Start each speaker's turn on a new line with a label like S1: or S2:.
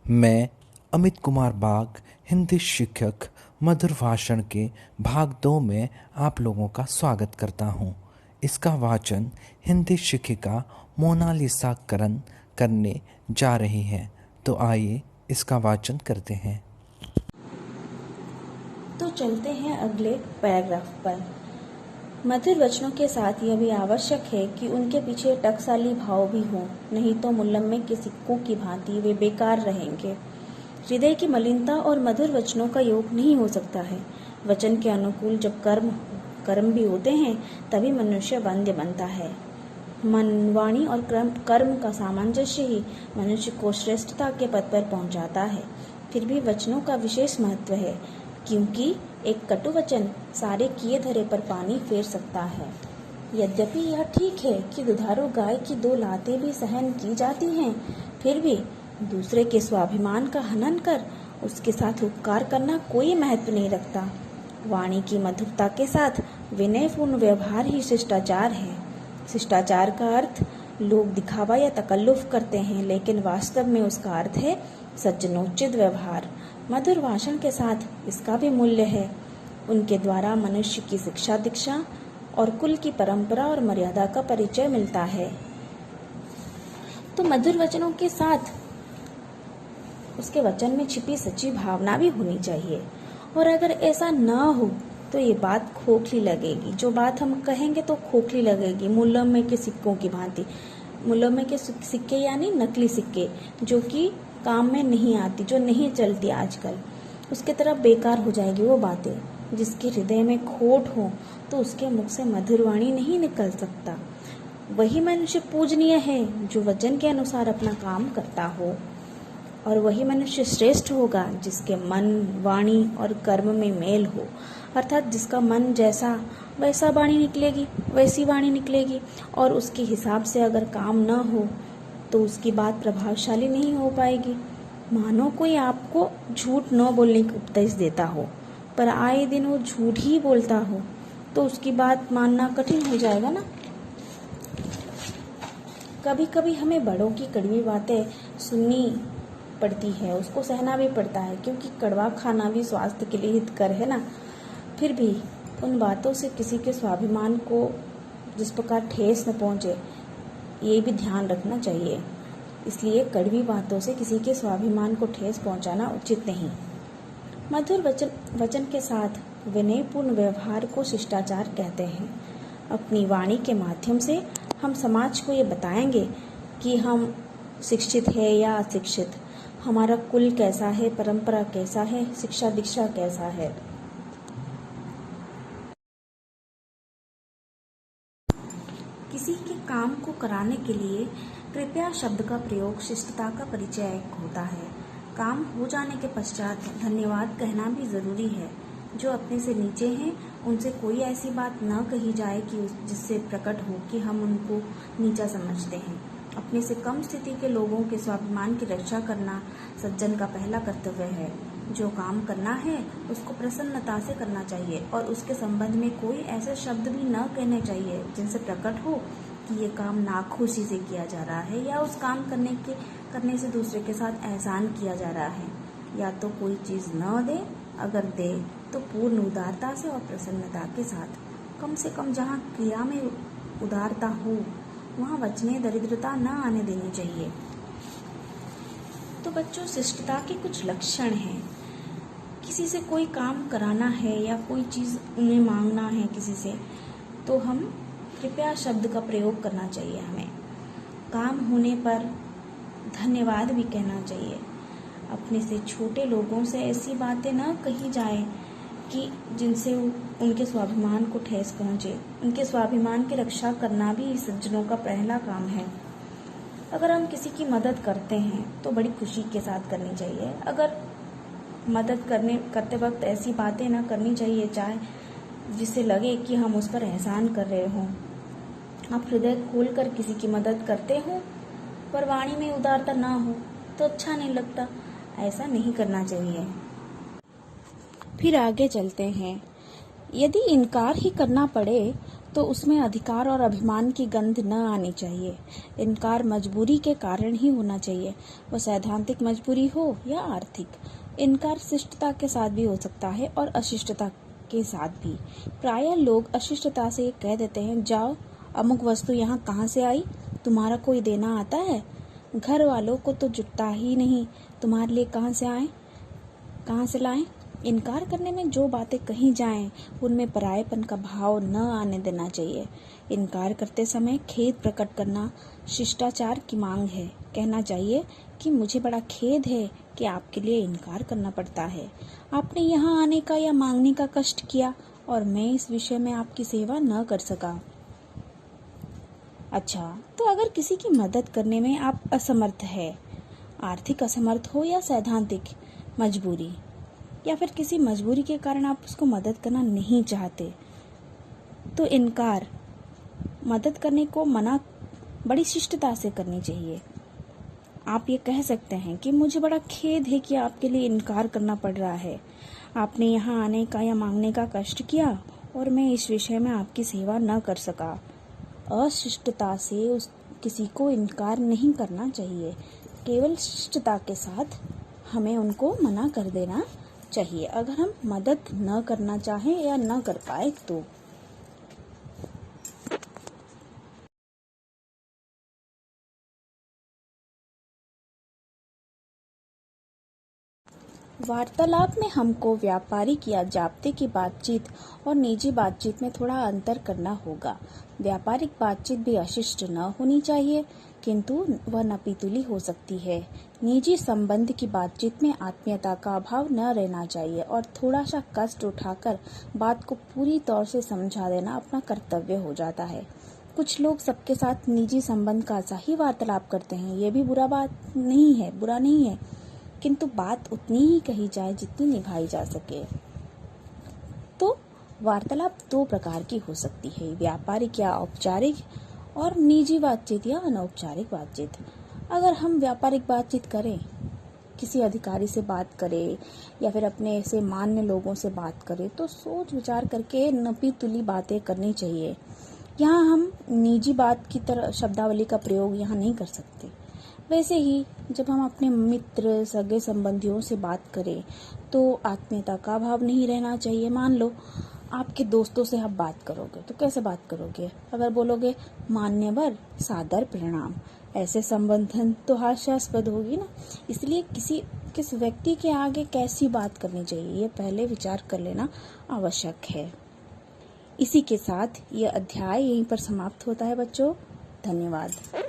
S1: मैं अमित कुमार बाग, हिंदी शिक्षक, मधुर भाषण के भाग 2 में आप लोगों का स्वागत करता हूँ। इसका वाचन हिंदी शिक्षिका मोनालिसा करन करने जा रही हैं। तो आइए इसका वाचन करते हैं।
S2: तो चलते हैं अगले पैराग्राफ पर। मधुर वचनों के साथ यह भी आवश्यक है कि उनके पीछे टकसाली भाव भी हो, नहीं तो मुलम्मे के सिक्कों की भांति वे बेकार रहेंगे। हृदय की मलिनता और मधुर वचनों का योग नहीं हो सकता है। वचन के अनुकूल जब कर्म भी होते हैं, तभी मनुष्य वंद्य बनता है। मन, वाणी और कर्म का सामंजस्य ही मनुष्य को श्रेष्ठता के पद पर पहुंचाता है। फिर भी वचनों का विशेष महत्व है, क्योंकि एक कटु वचन सारे किए धरे पर पानी फेर सकता है। यद्यपि यह ठीक है कि दुधारू गाय की 2 लातें भी सहन की जाती हैं, फिर भी दूसरे के स्वाभिमान का हनन कर उसके साथ उपकार करना कोई महत्व नहीं रखता। वाणी की मधुरता के साथ विनयपूर्ण व्यवहार ही शिष्टाचार है। शिष्टाचार का अर्थ लोग दिखावा या तकल्लुफ करते हैं, लेकिन वास्तव में उसका अर्थ है सज्जनोचित व्यवहार। मधुर भाषण के साथ इसका भी मूल्य है। उनके द्वारा मनुष्य की शिक्षा दीक्षा और कुल की परंपरा और मर्यादा का परिचय मिलता है। तो मधुर वचनों के साथ उसके वचन में छिपी सच्ची भावना भी होनी चाहिए, और अगर ऐसा ना हो तो ये बात खोखली लगेगी। जो बात हम कहेंगे तो खोखली लगेगी, मुलम्मे के सिक्कों की भांति। मुलम्मे के सिक्के यानी नकली सिक्के, जो कि काम में नहीं आती, जो नहीं चलती आजकल, उसके तरफ बेकार हो जाएगी वो बातें। जिसके हृदय में खोट हो तो उसके मुख से मधुर वाणी नहीं निकल सकता। वही मनुष्य पूजनीय है जो वचन के अनुसार अपना काम करता हो, और वही मनुष्य श्रेष्ठ होगा जिसके मन, वाणी और कर्म में मेल हो। अर्थात जिसका मन जैसा वैसा वाणी निकलेगी, वैसी वाणी निकलेगी, और उसके हिसाब से अगर काम न हो तो उसकी बात प्रभावशाली नहीं हो पाएगी। मानो कोई आपको झूठ न बोलने का उपदेश देता हो, पर आए दिन वो झूठ ही बोलता हो, तो उसकी बात मानना कठिन हो जाएगा ना। कभी कभी हमें बड़ों की कड़वी बातें सुननी पड़ती है, उसको सहना भी पड़ता है, क्योंकि कड़वा खाना भी स्वास्थ्य के लिए हितकर है ना। फिर भी उन बातों से किसी के स्वाभिमान को जिस प्रकार ठेस न पहुंचे, ये भी ध्यान रखना चाहिए। इसलिए कड़वी बातों से किसी के स्वाभिमान को ठेस पहुंचाना उचित नहीं। मधुर वचन के साथ विनयपूर्ण व्यवहार को शिष्टाचार कहते हैं। अपनी वाणी के माध्यम से हम समाज को ये बताएंगे कि हम शिक्षित है या अशिक्षित, हमारा कुल कैसा है, परंपरा कैसा है, शिक्षा दीक्षा कैसा है। किसी के काम को कराने के लिए कृपया शब्द का प्रयोग शिष्टता का परिचय होता है। काम हो जाने के पश्चात धन्यवाद कहना भी जरूरी है। जो अपने से नीचे हैं उनसे कोई ऐसी बात न कही जाए कि जिससे प्रकट हो कि हम उनको नीचा समझते हैं। अपने से कम स्थिति के लोगों के स्वाभिमान की रक्षा करना सज्जन का पहला कर्तव्य है। जो काम करना है उसको प्रसन्नता से करना चाहिए, और उसके संबंध में कोई ऐसे शब्द भी न कहने चाहिए जिनसे प्रकट हो कि ये काम नाखुशी से किया जा रहा है, या उस काम करने से दूसरे के साथ एहसान किया जा रहा है। या तो कोई चीज़ न दे, अगर दे तो पूर्ण उदारता से और प्रसन्नता के साथ। कम से कम जहाँ क्रिया में उदारता हो वहाँ वचने दरिद्रता न आने देनी चाहिए। तो बच्चों, शिष्टता के कुछ लक्षण हैं। किसी से कोई काम कराना है या कोई चीज़ उन्हें मांगना है किसी से, तो हम कृपया शब्द का प्रयोग करना चाहिए। हमें काम होने पर धन्यवाद भी कहना चाहिए। अपने से छोटे लोगों से ऐसी बातें न कही जाए कि जिनसे उनके स्वाभिमान को ठेस पहुंचे। उनके स्वाभिमान की रक्षा करना भी सज्जनों का पहला काम है। अगर हम किसी की मदद करते हैं तो बड़ी खुशी के साथ करनी चाहिए। अगर मदद करते वक्त ऐसी बातें ना करनी चाहिए चाहे जिससे लगे कि हम उस पर एहसान कर रहे हों। आप हृदय खोलकर किसी की मदद करते हो पर वाणी में उदारता ना हो तो अच्छा नहीं लगता। ऐसा नहीं करना चाहिए। फिर आगे चलते हैं। यदि इनकार ही करना पड़े तो उसमें अधिकार और अभिमान की गंध न आनी चाहिए। इनकार मजबूरी के कारण ही होना चाहिए, वो सैद्धांतिक मजबूरी हो या आर्थिक। इनकार शिष्टता के साथ भी हो सकता है और अशिष्टता के साथ भी। प्रायः लोग अशिष्टता से कह देते हैं, जाओ, अमुक वस्तु यहाँ कहाँ से आई, तुम्हारा कोई देना आता है, घर वालों को तो जुटता ही नहीं, तुम्हारे लिए कहाँ से लाएं। इनकार करने में जो बातें कही जाएं, उनमें परायेपन का भाव न आने देना चाहिए। इनकार करते समय खेद प्रकट करना शिष्टाचार की मांग है। कहना चाहिए कि मुझे बड़ा खेद है कि आपके लिए इनकार करना पड़ता है। आपने यहाँ आने का या मांगने का कष्ट किया और मैं इस विषय में आपकी सेवा न कर सका। अच्छा, तो अगर किसी की मदद करने में आप असमर्थ है, आर्थिक असमर्थ हो या सैद्धांतिक मजबूरी, या फिर किसी मजबूरी के कारण आप उसको मदद करना नहीं चाहते, तो इनकार मदद करने को मना बड़ी शिष्टता से करनी चाहिए। आप ये कह सकते हैं कि मुझे बड़ा खेद है कि आपके लिए इनकार करना पड़ रहा है। आपने यहाँ आने का या मांगने का कष्ट किया और मैं इस विषय में आपकी सेवा न कर सका। अशिष्टता से किसी को इनकार नहीं करना चाहिए। केवल शिष्टता के साथ हमें उनको मना कर देना चाहिए अगर हम मदद न करना चाहें या न कर पाए तो। वार्तालाप में हमको व्यापारिक या जाब्ते की बातचीत और निजी बातचीत में थोड़ा अंतर करना होगा। व्यापारिक बातचीत भी अशिष्ट न होनी चाहिए, किंतु वह नपीतुली हो सकती है। निजी संबंध की बातचीत में आत्मीयता का अभाव न रहना चाहिए और थोड़ा सा कष्ट उठाकर बात को पूरी तौर से समझा देना अपना कर्तव्य हो जाता है। कुछ लोग सबके साथ निजी संबंध का सा ही वार्तालाप करते हैं। ये भी बुरा नहीं है, किंतु बात उतनी ही कही जाए जितनी निभाई जा सके। तो वार्तालाप दो प्रकार की हो सकती है, व्यापारिक या औपचारिक और निजी बातचीत या अनौपचारिक बातचीत। अगर हम व्यापारिक बातचीत करें, किसी अधिकारी से बात करें या फिर अपने से मान्य लोगों से बात करें, तो सोच विचार करके नपी तुली बातें करनी चाहिए। यहाँ हम निजी बात की तरह शब्दावली का प्रयोग यहाँ नहीं कर सकते। वैसे ही जब हम अपने मित्र सगे संबंधियों से बात करें तो आत्मीयता का भाव नहीं रहना चाहिए। मान लो आपके दोस्तों से आप बात करोगे तो कैसे बात करोगे? अगर बोलोगे मान्यवर सादर प्रणाम, ऐसे संबोधन तो हास्यास्पद होगी ना। इसलिए किस व्यक्ति के आगे कैसी बात करनी चाहिए, ये पहले विचार कर लेना आवश्यक है। इसी के साथ यह अध्याय यहीं पर समाप्त होता है बच्चों। धन्यवाद।